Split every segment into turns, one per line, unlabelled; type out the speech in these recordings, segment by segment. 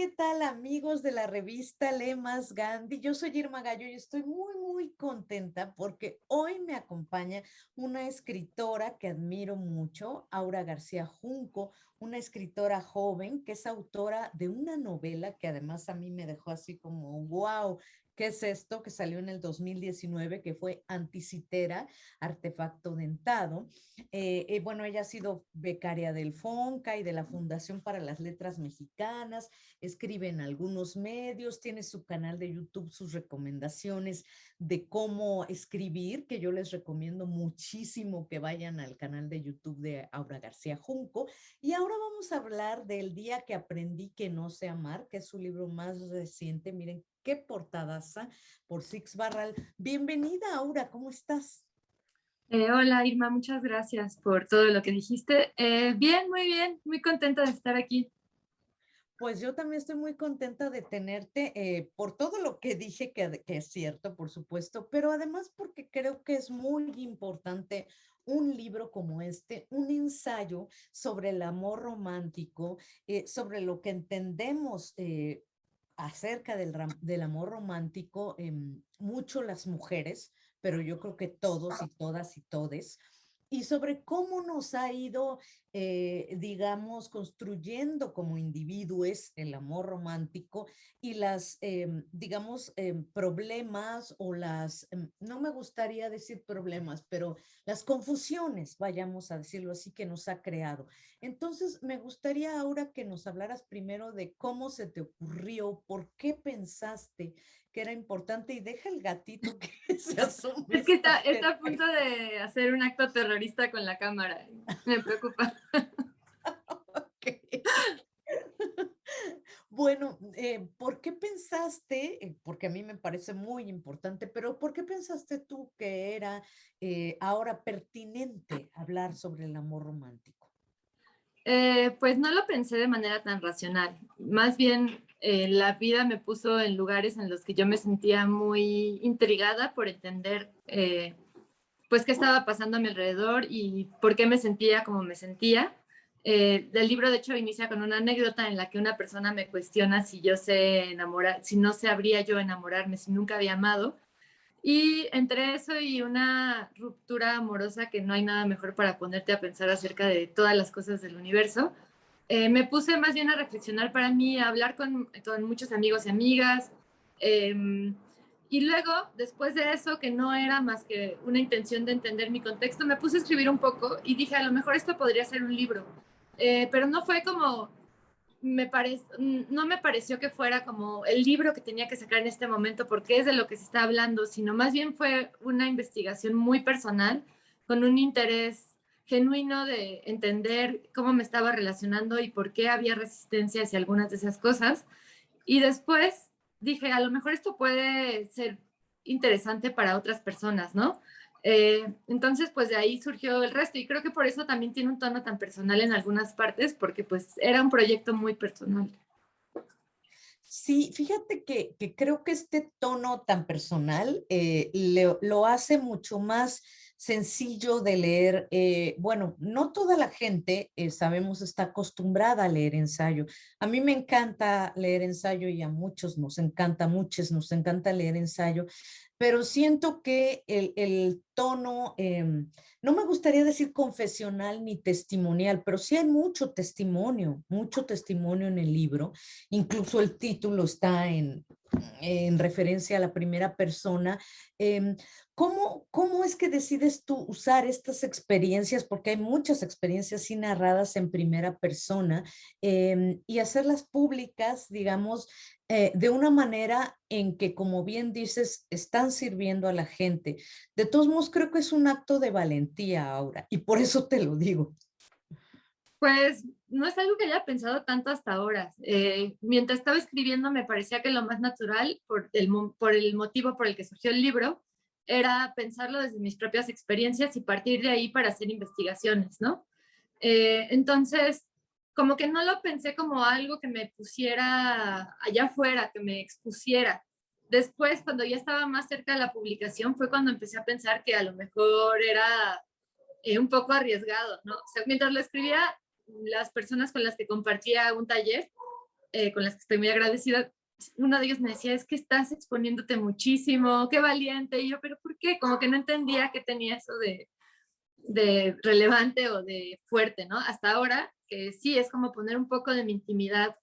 ¿qué tal amigos de la revista Lee Más Gandhi? Yo soy Irma Gallo y estoy muy contenta porque hoy me acompaña una escritora que admiro mucho, Aura García Junco, una escritora joven que es autora de una novela que además a mí me dejó así como, wow, ¿qué es esto? Que salió en el 2019, que fue Anticitera, Artefacto Dentado. Bueno, ella ha sido becaria del FONCA y de la Fundación para las Letras Mexicanas, escribe en algunos medios, tiene su canal de YouTube, sus recomendaciones de cómo escribir, que yo les recomiendo muchísimo que vayan al canal de YouTube de Aura García Junco. Y ahora vamos a hablar del día que aprendí que no sé amar, que es su libro más reciente. Miren qué portadaza por Six Barral. Bienvenida, Aura, ¿cómo estás?
Hola Irma, muchas gracias por todo lo que dijiste. Bien, muy contenta de estar aquí.
Pues yo también estoy muy contenta de tenerte por todo lo que dije que es cierto, por supuesto, pero además porque creo que es muy importante un libro como este, un ensayo sobre el amor romántico, sobre lo que entendemos acerca del amor romántico, mucho las mujeres, pero yo creo que todos y todas y todes, y sobre cómo nos ha ido, digamos, construyendo como individuos el amor romántico y las, digamos, problemas o las, no me gustaría decir problemas, pero las confusiones, vayamos a decirlo así, que nos ha creado. Entonces, me gustaría ahora que nos hablaras primero de cómo se te ocurrió, por qué pensaste que era importante y deja el gatito que se asome
Es que
esta
está a punto de hacer un acto terrorista con la cámara. Me preocupa.
Ok. Bueno, ¿por qué pensaste, porque a mí me parece muy importante, pero ¿por qué pensaste tú que era ahora pertinente hablar sobre el amor romántico?
Pues no lo pensé de manera tan racional. Más bien, la vida me puso en lugares en los que yo me sentía muy intrigada por entender, pues, qué estaba pasando a mi alrededor y por qué me sentía como me sentía. El libro, de hecho, inicia con una anécdota en la que una persona me cuestiona si yo sé enamorar, si no sabría yo enamorarme, si nunca había amado. Y entre eso y una ruptura amorosa que no hay nada mejor para ponerte a pensar acerca de todas las cosas del universo, me puse más bien a reflexionar para mí, a hablar con muchos amigos y amigas. eh, y luego, después de eso, que no era más que una intención de entender mi contexto, me puse a escribir un poco y dije, a lo mejor esto podría ser un libro. Pero no fue como no me pareció que fuera como el libro que tenía que sacar en este momento porque es de lo que se está hablando, sino más bien fue una investigación muy personal con un interés genuino de entender cómo me estaba relacionando y por qué había resistencia hacia algunas de esas cosas. Y después dije, a lo mejor esto puede ser interesante para otras personas, ¿no? Entonces, pues de ahí surgió el resto y creo que por eso también tiene un tono tan personal en algunas partes, porque pues era un proyecto muy personal.
Sí, fíjate que creo que este tono tan personal lo hace mucho más sencillo de leer. Bueno, no toda la gente, sabemos, está acostumbrada a leer ensayo. A mí me encanta leer ensayo y a muchos nos encanta, muchos nos encanta leer ensayo, pero siento que el tono, no me gustaría decir confesional ni testimonial, pero sí hay mucho testimonio en el libro. Incluso el título está en referencia a la primera persona. Eh, ¿Cómo es que decides tú usar estas experiencias? Porque hay muchas experiencias sí narradas en primera persona, y hacerlas públicas, digamos, de una manera en que, como bien dices, están sirviendo a la gente. De todos modos, creo que es un acto de valentía ahora, y por eso te lo digo.
Pues no es algo que haya pensado tanto hasta ahora. Mientras estaba escribiendo me parecía que lo más natural, por el motivo por el que surgió el libro, era pensarlo desde mis propias experiencias y partir de ahí para hacer investigaciones, ¿no? Entonces, como que no lo pensé como algo que me pusiera allá afuera, que me expusiera. Después, cuando ya estaba más cerca de la publicación, fue cuando empecé a pensar que a lo mejor era un poco arriesgado, ¿no? O sea, mientras lo escribía, las personas con las que compartía un taller con las que estoy muy agradecida, uno de ellos me decía, es que estás exponiéndote muchísimo, qué valiente. Y yo, pero ¿por qué? Como que no entendía que tenía eso de relevante o de fuerte, ¿no? Hasta ahora, que sí es como poner un poco de mi intimidad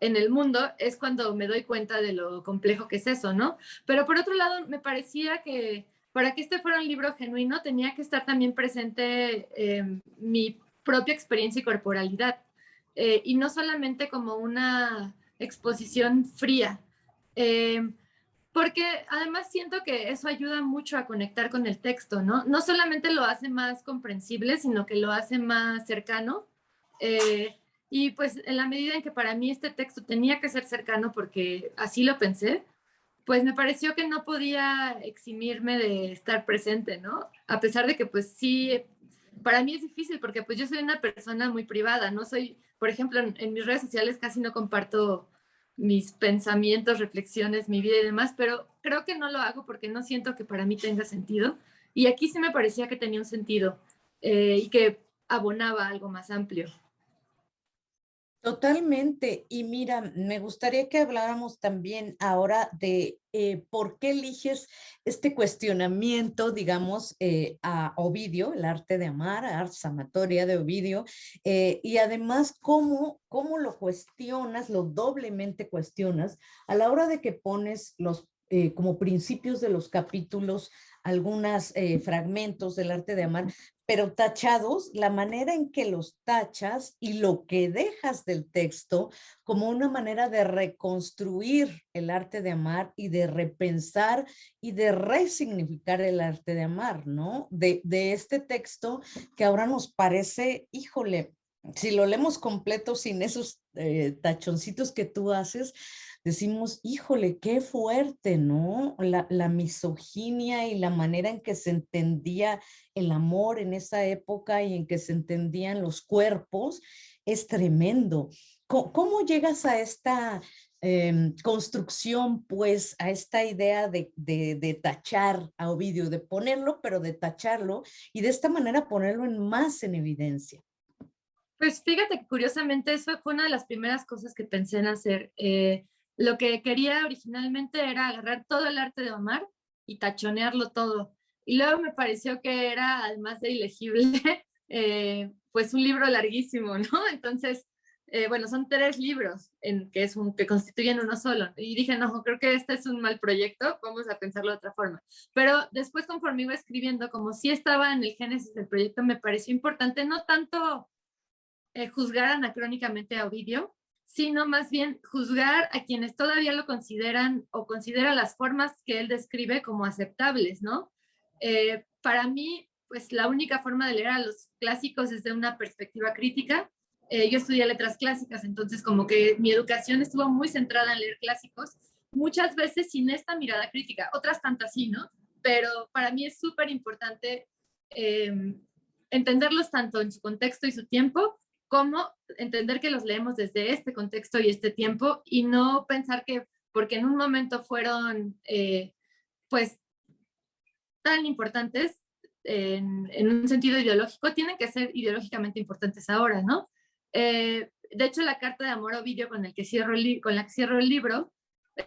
en el mundo, es cuando me doy cuenta de lo complejo que es eso, ¿no? Pero por otro lado, me parecía que para que este fuera un libro genuino, tenía que estar también presente mi propia experiencia y corporalidad, y no solamente como una exposición fría. Eh, Porque además siento que eso ayuda mucho a conectar con el texto, ¿no? No solamente lo hace más comprensible, sino que lo hace más cercano. Eh, y pues en la medida en que para mí este texto tenía que ser cercano, porque así lo pensé, pues me pareció que no podía eximirme de estar presente, ¿no? A pesar de que pues sí, para mí es difícil porque pues yo soy una persona muy privada, no soy, por ejemplo, en mis redes sociales casi no comparto mis pensamientos, reflexiones, mi vida y demás, pero creo que no lo hago porque no siento que para mí tenga sentido. Y aquí sí me parecía que tenía un sentido, y que abonaba algo más amplio.
Totalmente. Y mira, me gustaría que habláramos también ahora de por qué eliges este cuestionamiento, digamos, a Ovidio, el arte de amar, Ars Amatoria de Ovidio, y además cómo lo cuestionas, lo doblemente cuestionas a la hora de que pones los como principios de los capítulos, algunos fragmentos del arte de amar, pero tachados, la manera en que los tachas y lo que dejas del texto como una manera de reconstruir el arte de amar y de repensar y de resignificar el arte de amar, ¿no? De este texto que ahora nos parece, híjole, si lo leemos completo sin esos tachoncitos que tú haces, decimos, híjole, qué fuerte, ¿no? La misoginia y la manera en que se entendía el amor en esa época y en que se entendían los cuerpos es tremendo. ¿Cómo llegas a esta construcción, pues, a esta idea de tachar a Ovidio, de ponerlo, pero de tacharlo y de esta manera ponerlo más en evidencia?
Pues fíjate que curiosamente eso fue una de las primeras cosas que pensé en hacer. Lo que quería originalmente era agarrar todo el arte de Omar y tachonearlo todo. Y luego me pareció que era, además de ilegible, pues un libro larguísimo, ¿no? Entonces, bueno, son 3 libros que constituyen uno solo. Y dije, no, creo que este es un mal proyecto, vamos a pensarlo de otra forma. Pero después, conforme iba escribiendo, como sí estaba en el génesis del proyecto, me pareció importante no tanto juzgar anacrónicamente a Ovidio, sino más bien juzgar a quienes todavía lo consideran o consideran las formas que él describe como aceptables, ¿no? Para mí, pues la única forma de leer a los clásicos es de una perspectiva crítica. Yo estudié letras clásicas, entonces como que mi educación estuvo muy centrada en leer clásicos, muchas veces sin esta mirada crítica, otras tantas sí, ¿no? Pero para mí es súper importante entenderlos tanto en su contexto y su tiempo, como entender que los leemos desde este contexto y este tiempo y no pensar que porque en un momento fueron pues tan importantes en un sentido ideológico, tienen que ser ideológicamente importantes ahora, ¿no? De hecho, la carta de amor a Ovidio con la que cierro el libro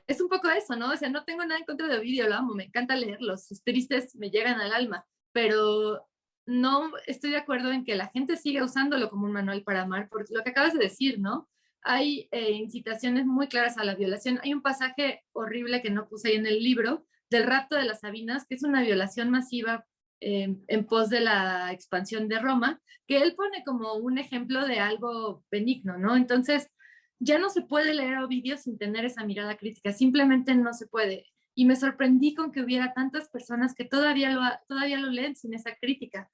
es un poco eso, ¿no? O sea, no tengo nada en contra de Ovidio, lo amo, me encanta leerlos, sus tristes me llegan al alma, pero no estoy de acuerdo en que la gente siga usándolo como un manual para amar, por lo que acabas de decir, ¿no? Hay incitaciones muy claras a la violación. Hay un pasaje horrible que no puse ahí en el libro, del rapto de las Sabinas, que es una violación masiva en pos de la expansión de Roma, que él pone como un ejemplo de algo benigno, ¿no? Entonces, ya no se puede leer a Ovidio sin tener esa mirada crítica, simplemente no se puede. Y me sorprendí con que hubiera tantas personas que todavía lo leen sin esa crítica.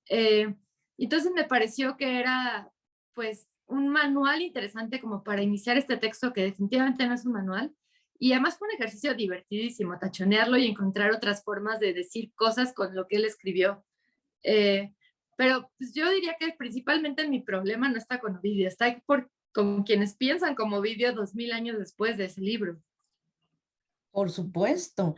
Eh, entonces me pareció que era pues un manual interesante como para iniciar este texto que definitivamente no es un manual. Y además fue un ejercicio divertidísimo, tachonearlo y encontrar otras formas de decir cosas con lo que él escribió. Eh, pero pues, yo diría que principalmente mi problema no está con Ovidio, está con quienes piensan como Ovidio 2000 años después de ese libro.
Por supuesto.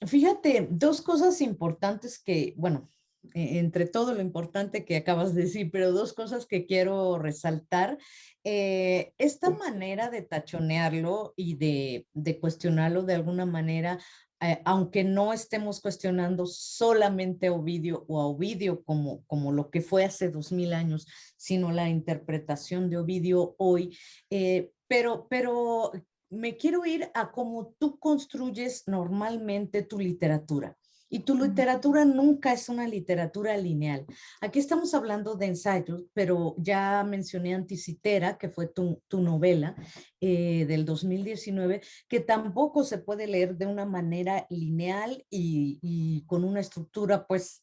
Fíjate, dos cosas importantes que, bueno, entre todo lo importante que acabas de decir, pero dos cosas que quiero resaltar. Esta manera de tachonearlo y de cuestionarlo de alguna manera, aunque no estemos cuestionando solamente a Ovidio o a Ovidio como lo que fue hace 2000 años, sino la interpretación de Ovidio hoy, pero me quiero ir a cómo tú construyes normalmente tu literatura. Y tu literatura nunca es una literatura lineal. Aquí estamos hablando de ensayos, pero ya mencioné Anticitera, que fue tu novela del 2019, que tampoco se puede leer de una manera lineal y con una estructura pues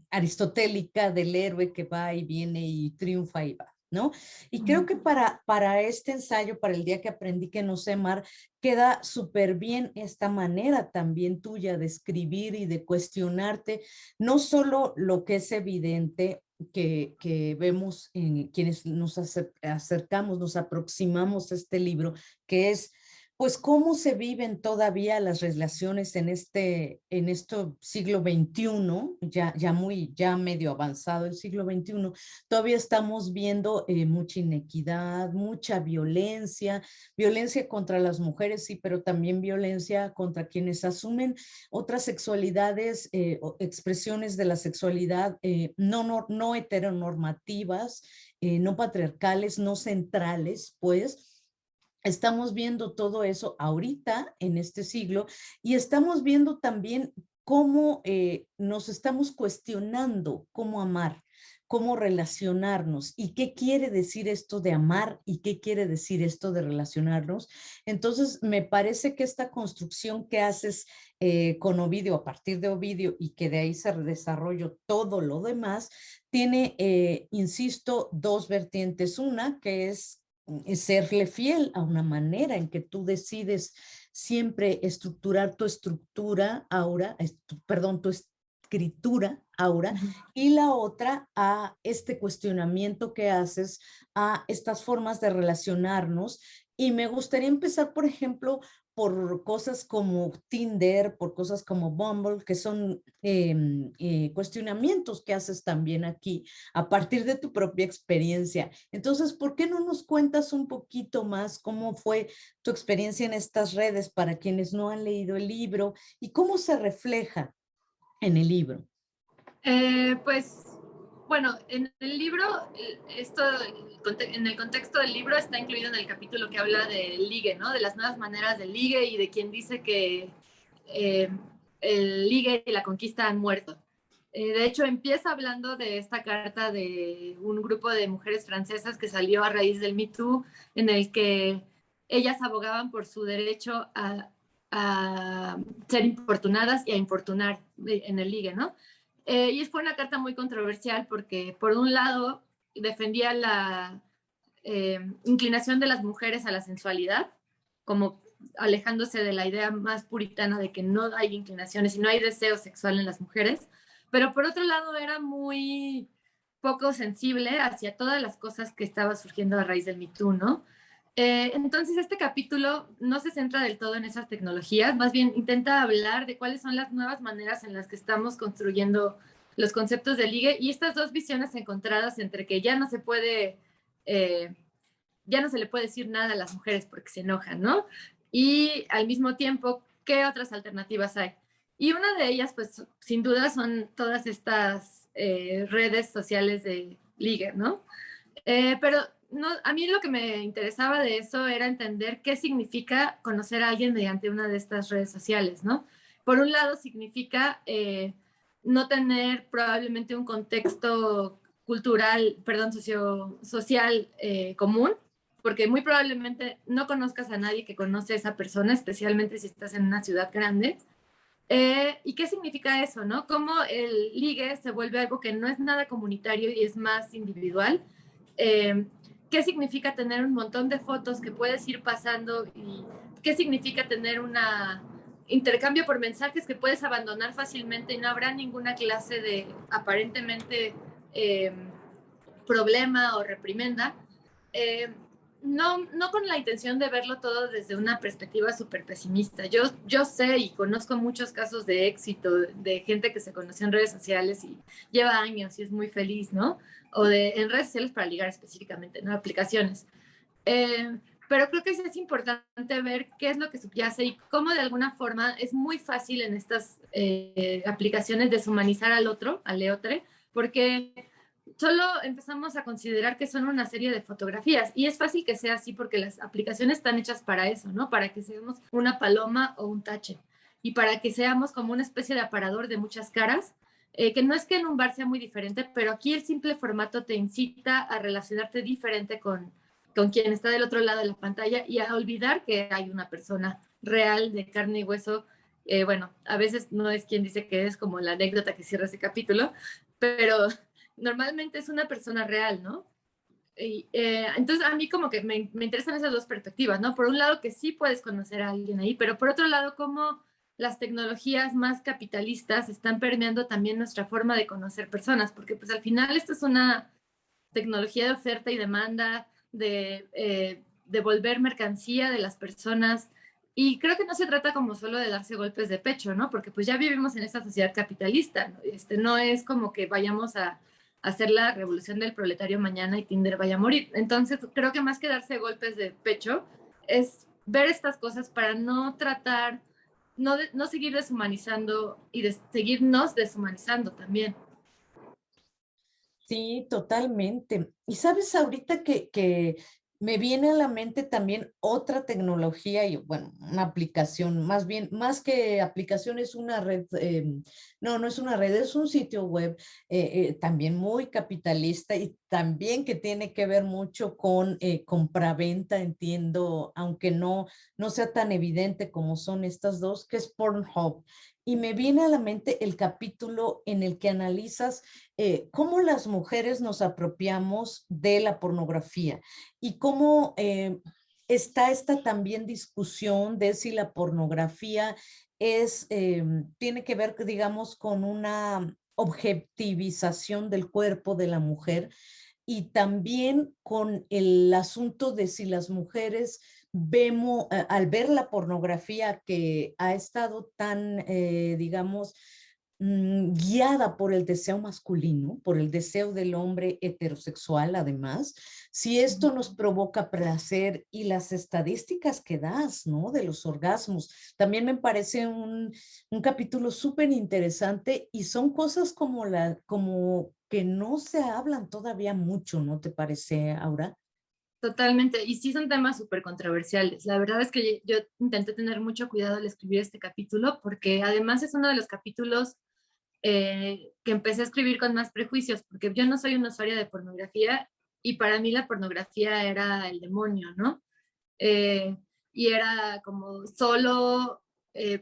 aristotélica del héroe que va y viene y triunfa y va. ¿No? Y creo que para este ensayo, para el día que aprendí que no sé mar, queda súper bien esta manera también tuya de escribir y de cuestionarte, no solo lo que es evidente que vemos en quienes nos acercamos, nos aproximamos a este libro, que es pues cómo se viven todavía las relaciones en este siglo XXI, ya medio avanzado el siglo XXI, todavía estamos viendo mucha inequidad, mucha violencia, violencia contra las mujeres, sí, pero también violencia contra quienes asumen otras sexualidades, o expresiones de la sexualidad no heteronormativas, no patriarcales, no centrales, pues. Estamos viendo todo eso ahorita en este siglo y estamos viendo también cómo nos estamos cuestionando cómo amar, cómo relacionarnos y qué quiere decir esto de amar y qué quiere decir esto de relacionarnos. Entonces, me parece que esta construcción que haces con Ovidio, a partir de Ovidio, y que de ahí se desarrolló todo lo demás, tiene, insisto, dos vertientes. Una que es serle fiel a una manera en que tú decides siempre estructurar tu estructura, ahora, perdón, tu escritura ahora, y la otra a este cuestionamiento que haces a estas formas de relacionarnos. Y me gustaría empezar, por ejemplo, por cosas como Tinder, por cosas como Bumble, que son cuestionamientos que haces también aquí a partir de tu propia experiencia. Entonces, ¿por qué no nos cuentas un poquito más cómo fue tu experiencia en estas redes para quienes no han leído el libro y cómo se refleja en el libro?
Pues, bueno, en el libro, esto, en el contexto del libro está incluido en el capítulo que habla del ligue, ¿no? De las nuevas maneras del ligue y de quien dice que el ligue y la conquista han muerto. De hecho, empieza hablando de esta carta de un grupo de mujeres francesas que salió a raíz del Me Too, en el que ellas abogaban por su derecho a ser importunadas y a importunar en el ligue, ¿no? Y fue una carta muy controversial porque, por un lado, defendía la inclinación de las mujeres a la sensualidad, como alejándose de la idea más puritana de que no hay inclinaciones y no hay deseo sexual en las mujeres, pero por otro lado era muy poco sensible hacia todas las cosas que estaba surgiendo a raíz del Me Too, ¿no? Entonces este capítulo no se centra del todo en esas tecnologías, más bien intenta hablar de cuáles son las nuevas maneras en las que estamos construyendo los conceptos de ligue y estas dos visiones encontradas entre que ya no se puede, ya no se le puede decir nada a las mujeres porque se enojan, ¿no? Y al mismo tiempo, ¿qué otras alternativas hay? Y una de ellas, pues sin duda, son todas estas redes sociales de ligue, ¿no? Pero no, a mí lo que me interesaba de eso era entender qué significa conocer a alguien mediante una de estas redes sociales, ¿no? Por un lado significa no tener probablemente un contexto cultural, perdón, social común, porque muy probablemente no conozcas a nadie que conoce a esa persona, especialmente si estás en una ciudad grande. ¿Y qué significa eso, no? Cómo el ligue se vuelve algo que no es nada comunitario y es más individual. Eh, ¿Qué significa tener un montón de fotos que puedes ir pasando? ¿Y qué significa tener un intercambio por mensajes que puedes abandonar fácilmente y no habrá ninguna clase de aparentemente problema o reprimenda? Eh, no con la intención de verlo todo desde una perspectiva súper pesimista. Yo sé y conozco muchos casos de éxito, de gente que se conoció en redes sociales y lleva años y es muy feliz, ¿no? O en redes sociales para ligar específicamente, ¿no? Aplicaciones. Pero creo que sí es importante ver qué es lo que subyace y cómo de alguna forma es muy fácil en estas aplicaciones deshumanizar al otro, al leotre, porque solo empezamos a considerar que son una serie de fotografías y es fácil que sea así porque las aplicaciones están hechas para eso, ¿no? Para que seamos una paloma o un tache y para que seamos como una especie de aparador de muchas caras, que no es que en un bar sea muy diferente, pero aquí el simple formato te incita a relacionarte diferente con quien está del otro lado de la pantalla y a olvidar que hay una persona real de carne y hueso. Bueno, a veces no es quien dice que es, como la anécdota que cierra ese capítulo, pero normalmente es una persona real, ¿no? Entonces a mí como que me interesan esas dos perspectivas, ¿no? Por un lado que sí puedes conocer a alguien ahí, pero por otro lado cómo las tecnologías más capitalistas están permeando también nuestra forma de conocer personas, porque pues al final esto es una tecnología de oferta y demanda, de devolver mercancía de las personas. Y creo que no se trata como solo de darse golpes de pecho, ¿no? Porque pues ya vivimos en esta sociedad capitalista, ¿no? No es como que vayamos a hacer la revolución del proletario mañana y Tinder vaya a morir. Entonces creo que más que darse golpes de pecho es ver estas cosas para no tratar, no seguir deshumanizando y seguirnos deshumanizando también.
Sí, totalmente. Y sabes, ahorita que me viene a la mente también otra tecnología y, bueno, una aplicación, más bien, más que aplicación, es una red, no, no es una red, es un sitio web también muy capitalista y también que tiene que ver mucho con compraventa, entiendo, aunque no sea tan evidente como son estas dos, que es Pornhub. Y me viene a la mente el capítulo en el que analizas cómo las mujeres nos apropiamos de la pornografía y cómo está esta también discusión de si la pornografía tiene que ver, digamos, con una objetivización del cuerpo de la mujer y también con el asunto de si las mujeres vemos, al ver la pornografía que ha estado tan, digamos, guiada por el deseo masculino, por el deseo del hombre heterosexual, además, si esto nos provoca placer y las estadísticas que das, ¿no? De los orgasmos, también me parece un capítulo súper interesante y son cosas como que no se hablan todavía mucho, ¿no te parece, Aura?
Totalmente, y sí son temas súper controversiales. La verdad es que yo intenté tener mucho cuidado al escribir este capítulo porque además es uno de los capítulos que empecé a escribir con más prejuicios, porque yo no soy una usuaria de pornografía y para mí la pornografía era el demonio, ¿no? Eh, y era como solo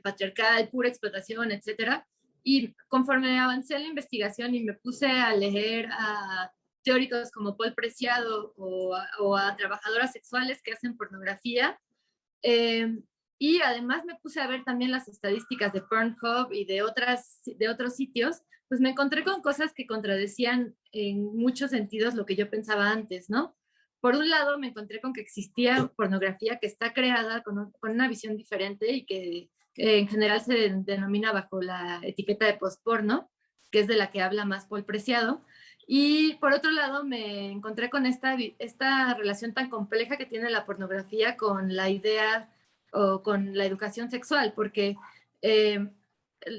patriarcal, pura explotación, etcétera. Y conforme avancé en la investigación y me puse a leer a teóricos como Paul Preciado o a trabajadoras sexuales que hacen pornografía, eh, y además me puse a ver también las estadísticas de Pornhub y de otros sitios, pues me encontré con cosas que contradecían en muchos sentidos lo que yo pensaba antes, ¿no? Por un lado, me encontré con que existía pornografía que está creada con una visión diferente y que en general se denomina bajo la etiqueta de postporno, que es de la que habla más Paul Preciado. Y por otro lado, me encontré con esta relación tan compleja que tiene la pornografía con la idea o con la educación sexual, porque eh,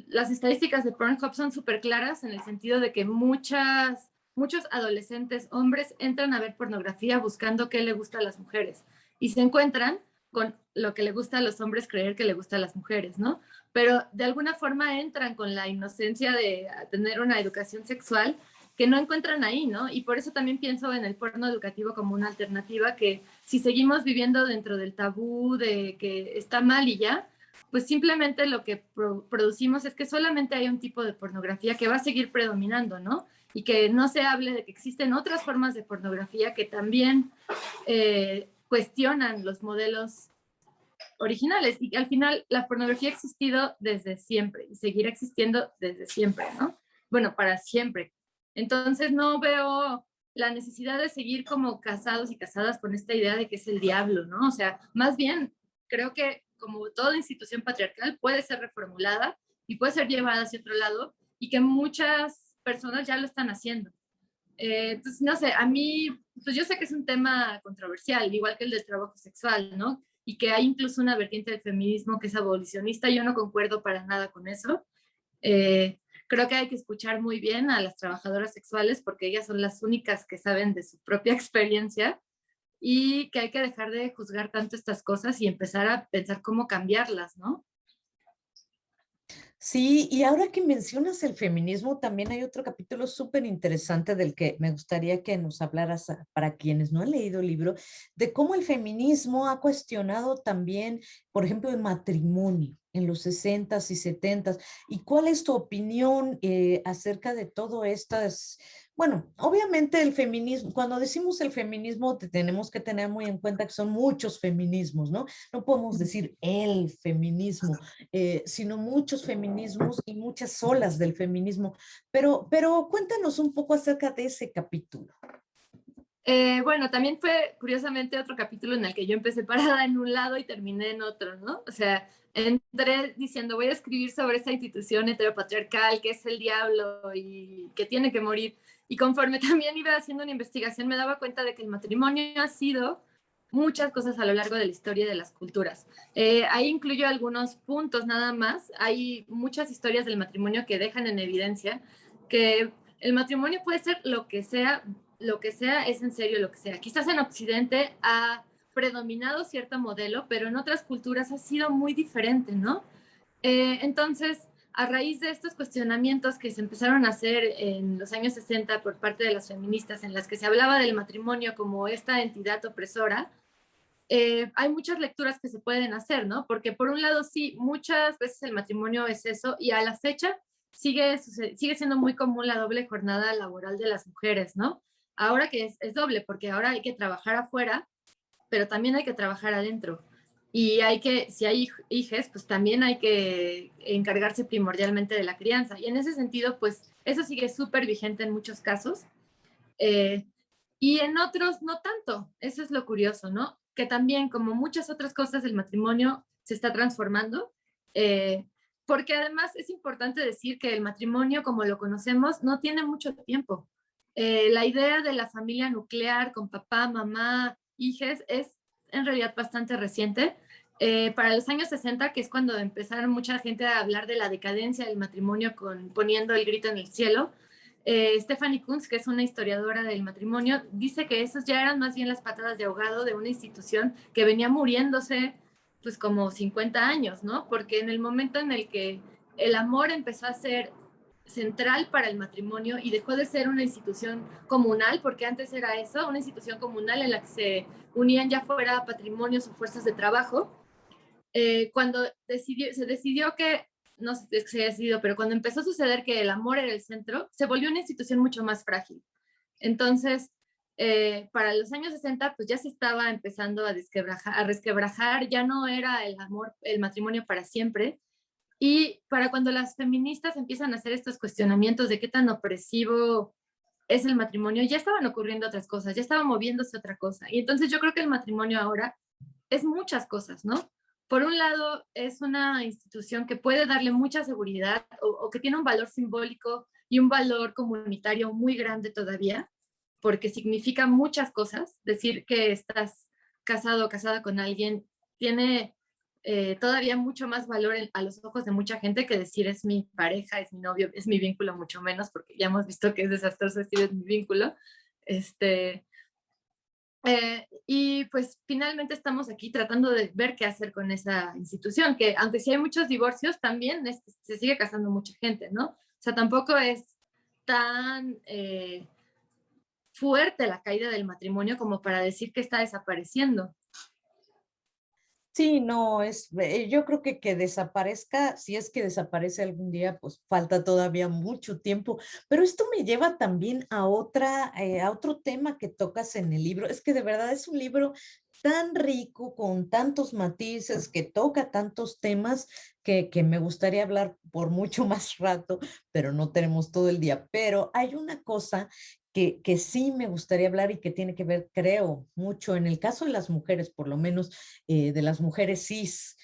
las estadísticas de Pornhub son súper claras en el sentido de que muchos adolescentes hombres entran a ver pornografía buscando qué le gusta a las mujeres y se encuentran con lo que le gusta a los hombres creer que le gusta a las mujeres, ¿no? Pero de alguna forma entran con la inocencia de tener una educación sexual que no encuentran ahí, ¿no? Y por eso también pienso en el porno educativo como una alternativa que si seguimos viviendo dentro del tabú de que está mal y ya, pues simplemente lo que producimos es que solamente hay un tipo de pornografía que va a seguir predominando, ¿no? Y que no se hable de que existen otras formas de pornografía que también cuestionan los modelos originales y al final la pornografía ha existido desde siempre y seguirá existiendo desde siempre, ¿no? Bueno, para siempre. Entonces no veo la necesidad de seguir como casados y casadas con esta idea de que es el diablo, ¿no? O sea, más bien creo que como toda institución patriarcal puede ser reformulada y puede ser llevada hacia otro lado y que muchas personas ya lo están haciendo. Entonces, no sé, a mí, pues yo sé que es un tema controversial, igual que el del trabajo sexual, ¿no? Y que hay incluso una vertiente del feminismo que es abolicionista, yo no concuerdo para nada con eso. Creo que hay que escuchar muy bien a las trabajadoras sexuales porque ellas son las únicas que saben de su propia experiencia y que hay que dejar de juzgar tanto estas cosas y empezar a pensar cómo cambiarlas, ¿no?
Sí, y ahora que mencionas el feminismo, también hay otro capítulo súper interesante del que me gustaría que nos hablaras para quienes no han leído el libro, de cómo el feminismo ha cuestionado también, por ejemplo, el matrimonio en los 60s y 70s. ¿Y cuál es tu opinión acerca de todo estas? Bueno, obviamente el feminismo, cuando decimos el feminismo, tenemos que tener muy en cuenta que son muchos feminismos, ¿no? No podemos decir el feminismo, sino muchos feminismos y muchas olas del feminismo. Pero cuéntanos un poco acerca de ese capítulo.
Bueno, también fue curiosamente otro capítulo en el que yo empecé parada en un lado y terminé en otro, ¿no? O sea, entré diciendo voy a escribir sobre esta institución heteropatriarcal que es el diablo y que tiene que morir. Y conforme también iba haciendo una investigación me daba cuenta de que el matrimonio ha sido muchas cosas a lo largo de la historia de las culturas. Ahí incluyo algunos puntos nada más. Hay muchas historias del matrimonio que dejan en evidencia que el matrimonio puede ser lo que sea es en serio lo que sea. Quizás en Occidente ha predominado cierto modelo, pero en otras culturas ha sido muy diferente, ¿no? Entonces, a raíz de estos cuestionamientos que se empezaron a hacer en los años 60 por parte de las feministas, en las que se hablaba del matrimonio como esta entidad opresora, hay muchas lecturas que se pueden hacer, ¿no? Porque por un lado, sí, muchas veces el matrimonio es eso y a la fecha sigue siendo muy común la doble jornada laboral de las mujeres, ¿no? Ahora que es doble, porque ahora hay que trabajar afuera, pero también hay que trabajar adentro. Y hay que, si hay hijos, pues también hay que encargarse primordialmente de la crianza. Y en ese sentido, pues eso sigue súper vigente en muchos casos. Eh, y en otros no tanto. Eso es lo curioso, ¿no? Que también, como muchas otras cosas, el matrimonio se está transformando. Eh, porque además es importante decir que el matrimonio, como lo conocemos, no tiene mucho tiempo. La idea de la familia nuclear con papá, mamá, hijos, es en realidad bastante reciente. Para los años 60, que es cuando empezaron mucha gente a hablar de la decadencia del matrimonio con poniendo el grito en el cielo, Stephanie Kunz, que es una historiadora del matrimonio, dice que esos ya eran más bien las patadas de ahogado de una institución que venía muriéndose pues como 50 años, ¿no? Porque en el momento en el que el amor empezó a ser central para el matrimonio y dejó de ser una institución comunal, porque antes era eso, una institución comunal en la que se unían ya fuera patrimonios o fuerzas de trabajo, cuando se decidió que, no sé si se ha decidido, pero cuando empezó a suceder que el amor era el centro, se volvió una institución mucho más frágil. Entonces, para los años 60, pues ya se estaba empezando a resquebrajar, ya no era el amor, el matrimonio para siempre. Y para cuando las feministas empiezan a hacer estos cuestionamientos de qué tan opresivo es el matrimonio, ya estaban ocurriendo otras cosas, ya estaba moviéndose otra cosa. Y entonces yo creo que el matrimonio ahora es muchas cosas, ¿no? Por un lado, es una institución que puede darle mucha seguridad o que tiene un valor simbólico y un valor comunitario muy grande todavía, porque significa muchas cosas. Decir que estás casado o casada con alguien tiene todavía mucho más valor a los ojos de mucha gente que decir es mi pareja, es mi novio, es mi vínculo, mucho menos, porque ya hemos visto que es desastroso decir es mi vínculo. Este, y pues finalmente estamos aquí tratando de ver qué hacer con esa institución, que aunque sí hay muchos divorcios, también se sigue casando mucha gente, ¿no? O sea, tampoco es tan fuerte la caída del matrimonio como para decir que está desapareciendo.
Sí, no, yo creo que desaparezca, si es que desaparece algún día, pues falta todavía mucho tiempo. Pero esto me lleva también a otro tema que tocas en el libro. Es que de verdad es un libro tan rico, con tantos matices, que toca tantos temas que me gustaría hablar por mucho más rato, pero no tenemos todo el día. Pero hay una cosa que sí me gustaría hablar y que tiene que ver, creo, mucho en el caso de las mujeres, por lo menos de las mujeres cis,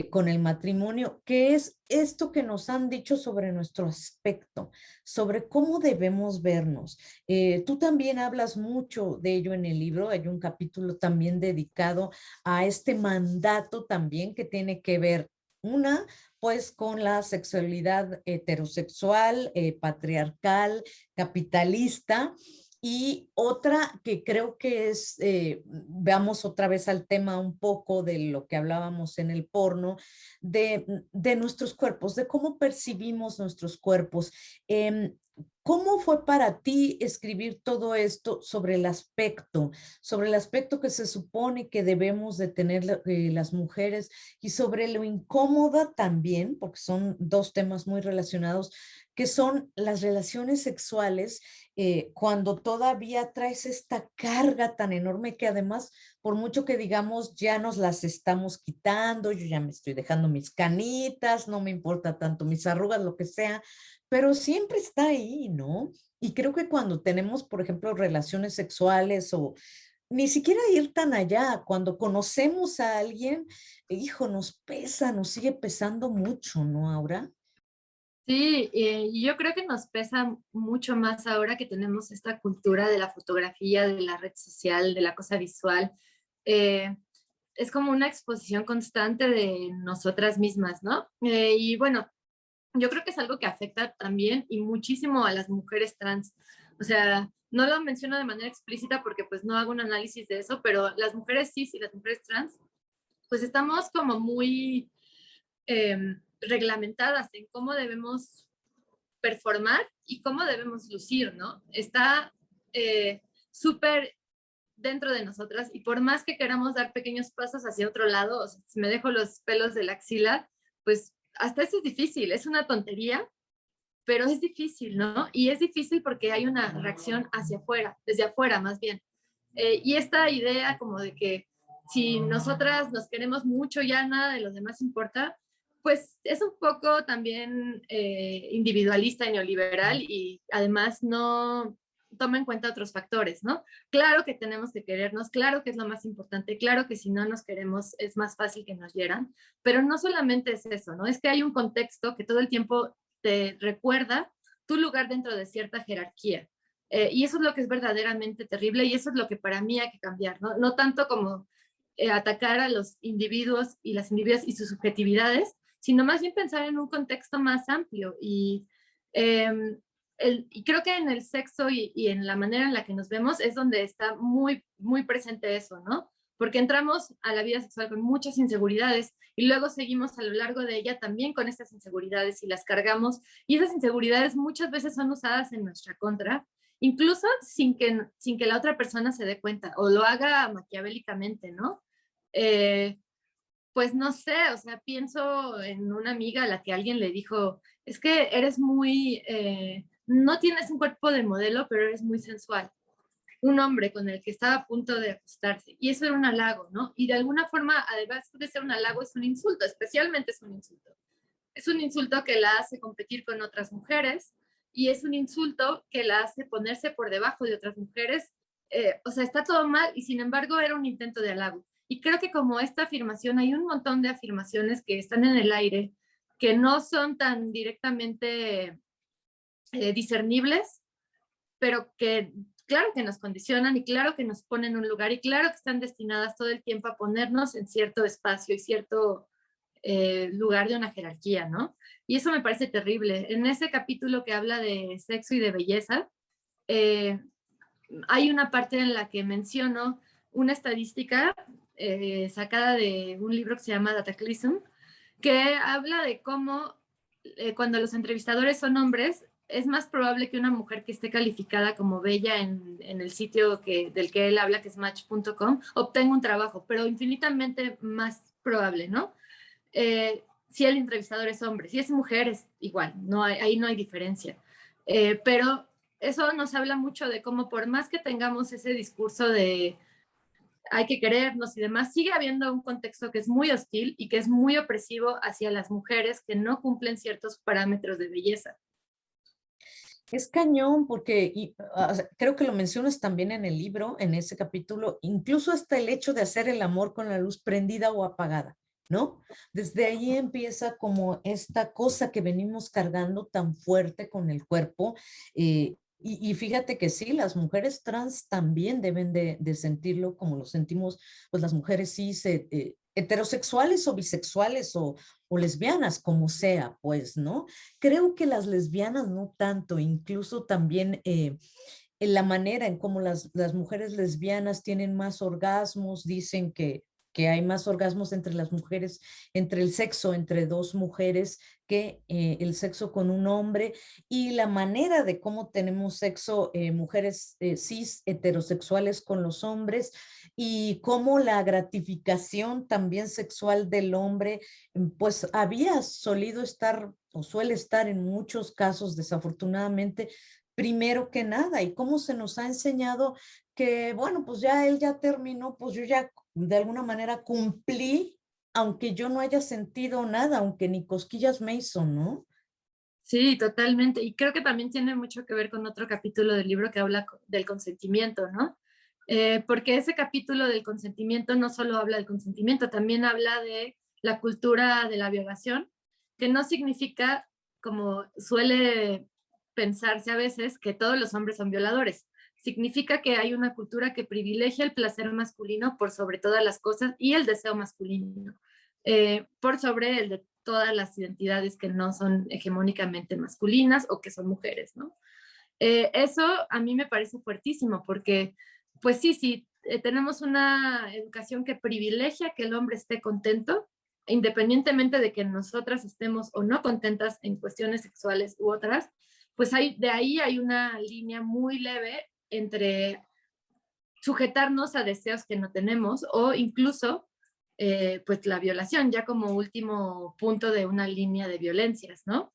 con el matrimonio, que es esto que nos han dicho sobre nuestro aspecto, sobre cómo debemos vernos. Tú también hablas mucho de ello en el libro, hay un capítulo también dedicado a este mandato también que tiene que ver, una, pues con la sexualidad heterosexual, patriarcal, capitalista, y otra que creo que es, veamos otra vez al tema un poco de lo que hablábamos en el porno, de nuestros cuerpos, de cómo percibimos nuestros cuerpos. ¿Cómo fue para ti escribir todo esto sobre el aspecto que se supone que debemos de tener las mujeres y sobre lo incómoda también, porque son dos temas muy relacionados, que son las relaciones sexuales cuando todavía traes esta carga tan enorme que además, por mucho que digamos, ya nos las estamos quitando, yo ya me estoy dejando mis canitas, no me importa tanto mis arrugas, lo que sea, pero siempre está ahí, ¿no? Y creo que cuando tenemos, por ejemplo, relaciones sexuales o ni siquiera ir tan allá, cuando conocemos a alguien, hijo, nos pesa, nos sigue pesando mucho, ¿no, Aura?
Sí, y yo creo que nos pesa mucho más ahora que tenemos esta cultura de la fotografía, de la red social, de la cosa visual. Eh, es como una exposición constante de nosotras mismas, ¿no? Y bueno, yo creo que es algo que afecta también y muchísimo a las mujeres trans. O sea, no lo menciono de manera explícita porque pues no hago un análisis de eso, pero las mujeres cis y las mujeres trans, pues estamos como muy reglamentadas en cómo debemos performar y cómo debemos lucir, ¿no? Está súper dentro de nosotras y por más que queramos dar pequeños pasos hacia otro lado, o sea, si me dejo los pelos de la axila, pues hasta eso es difícil, es una tontería, pero es difícil, ¿no? Y es difícil porque hay una reacción hacia afuera, desde afuera más bien. Y esta idea como de que si nosotras nos queremos mucho, ya nada de los demás importa, pues es un poco también individualista y neoliberal y además no toma en cuenta otros factores, ¿no? Claro que tenemos que querernos, claro que es lo más importante, claro que si no nos queremos es más fácil que nos hieran, pero no solamente es eso, ¿no? Es que hay un contexto que todo el tiempo te recuerda tu lugar dentro de cierta jerarquía. Y eso es lo que es verdaderamente terrible y eso es lo que para mí hay que cambiar, ¿no? No tanto como atacar a los individuos y las individuas y sus subjetividades, sino más bien pensar en un contexto más amplio. Y creo que en el sexo y en la manera en la que nos vemos es donde está muy, muy presente eso, ¿no? Porque entramos a la vida sexual con muchas inseguridades y luego seguimos a lo largo de ella también con estas inseguridades y las cargamos y esas inseguridades muchas veces son usadas en nuestra contra, incluso sin que la otra persona se dé cuenta o lo haga maquiavélicamente, ¿no? Eh, pues no sé, o sea, pienso en una amiga a la que alguien le dijo, es que eres muy, no tienes un cuerpo de modelo, pero eres muy sensual. Un hombre con el que estaba a punto de acostarse. Y eso era un halago, ¿no? Y de alguna forma, además de ser un halago, es un insulto, especialmente es un insulto. Es un insulto que la hace competir con otras mujeres y es un insulto que la hace ponerse por debajo de otras mujeres. O sea, está todo mal y sin embargo era un intento de halago. Y creo que como esta afirmación, hay un montón de afirmaciones que están en el aire, que no son tan directamente discernibles, pero que claro que nos condicionan y claro que nos ponen en un lugar y claro que están destinadas todo el tiempo a ponernos en cierto espacio y cierto lugar de una jerarquía, ¿no? Y eso me parece terrible. En ese capítulo que habla de sexo y de belleza, eh, hay una parte en la que menciono una estadística sacada de un libro que se llama Dataclysm, que habla de cómo cuando los entrevistadores son hombres, es más probable que una mujer que esté calificada como bella en el sitio del que él habla, que es match.com, obtenga un trabajo, pero infinitamente más probable, ¿no? Si el entrevistador es hombre, si es mujer es igual, ahí no hay diferencia. Pero eso nos habla mucho de cómo por más que tengamos ese discurso de hay que querernos y demás, sigue habiendo un contexto que es muy hostil y que es muy opresivo hacia las mujeres que no cumplen ciertos parámetros de belleza.
Es cañón porque o sea, creo que lo mencionas también en el libro, en ese capítulo, incluso hasta el hecho de hacer el amor con la luz prendida o apagada, ¿no? Desde ahí empieza como esta cosa que venimos cargando tan fuerte con el cuerpo. Y fíjate que sí, las mujeres trans también deben de sentirlo como lo sentimos, pues las mujeres cis, heterosexuales o bisexuales o lesbianas, como sea, pues, ¿no? Creo que las lesbianas no tanto, incluso también en la manera en cómo las mujeres lesbianas tienen más orgasmos, dicen que hay más orgasmos entre las mujeres, entre el sexo, entre dos mujeres, que el sexo con un hombre, y la manera de cómo tenemos sexo, mujeres cis heterosexuales con los hombres, y cómo la gratificación también sexual del hombre pues había solido estar o suele estar en muchos casos, desafortunadamente, primero que nada, y cómo se nos ha enseñado que, bueno, pues ya él ya terminó, pues yo ya de alguna manera cumplí, aunque yo no haya sentido nada, aunque ni cosquillas me hizo, ¿no?
Sí, totalmente. Y creo que también tiene mucho que ver con otro capítulo del libro que habla del consentimiento, ¿no? Porque ese capítulo del consentimiento no solo habla del consentimiento, también habla de la cultura de la violación, que no significa, como suele pensarse a veces, que todos los hombres son violadores. Significa que hay una cultura que privilegia el placer masculino por sobre todas las cosas y el deseo masculino, por sobre el de todas las identidades que no son hegemónicamente masculinas o que son mujeres, ¿no? Eso a mí me parece fuertísimo porque, pues sí, sí, tenemos una educación que privilegia que el hombre esté contento, independientemente de que nosotras estemos o no contentas en cuestiones sexuales u otras, pues de ahí hay una línea muy leve entre sujetarnos a deseos que no tenemos o incluso pues la violación, ya como último punto de una línea de violencias, ¿no?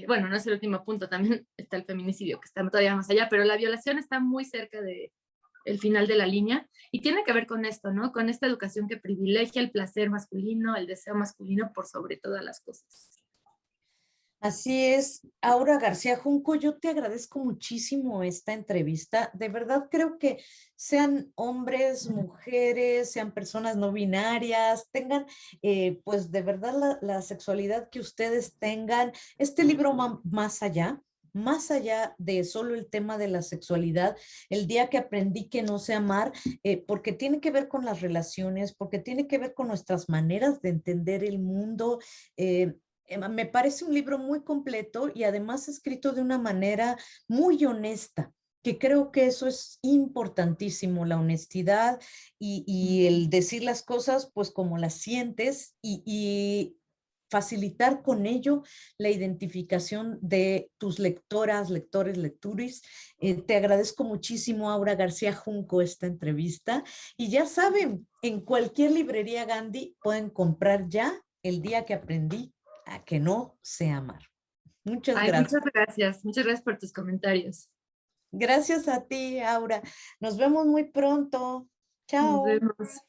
Bueno, no es el último punto, también está el feminicidio, que está todavía más allá, pero la violación está muy cerca de el final de la línea y tiene que ver con esto, ¿no? Con esta educación que privilegia el placer masculino, el deseo masculino por sobre todas las cosas.
Así es, Aura García Junco, yo te agradezco muchísimo esta entrevista. De verdad creo que sean hombres, mujeres, sean personas no binarias, tengan pues de verdad la sexualidad que ustedes tengan. Este libro va más allá de solo el tema de la sexualidad, el día que aprendí que no sé amar, porque tiene que ver con las relaciones, porque tiene que ver con nuestras maneras de entender el mundo. Me parece un libro muy completo y además escrito de una manera muy honesta, que creo que eso es importantísimo, la honestidad y el decir las cosas pues como las sientes y facilitar con ello la identificación de tus lectoras, lectores, lecturis. Te agradezco muchísimo, Aura García Junco, esta entrevista. Y ya saben, en cualquier librería Gandhi pueden comprar ya El día que aprendí a que no sé amar. Muchas
Ay,
gracias.
muchas gracias por tus comentarios.
Gracias a ti, Aura. Nos vemos muy pronto.
Nos
Chao.
vemos.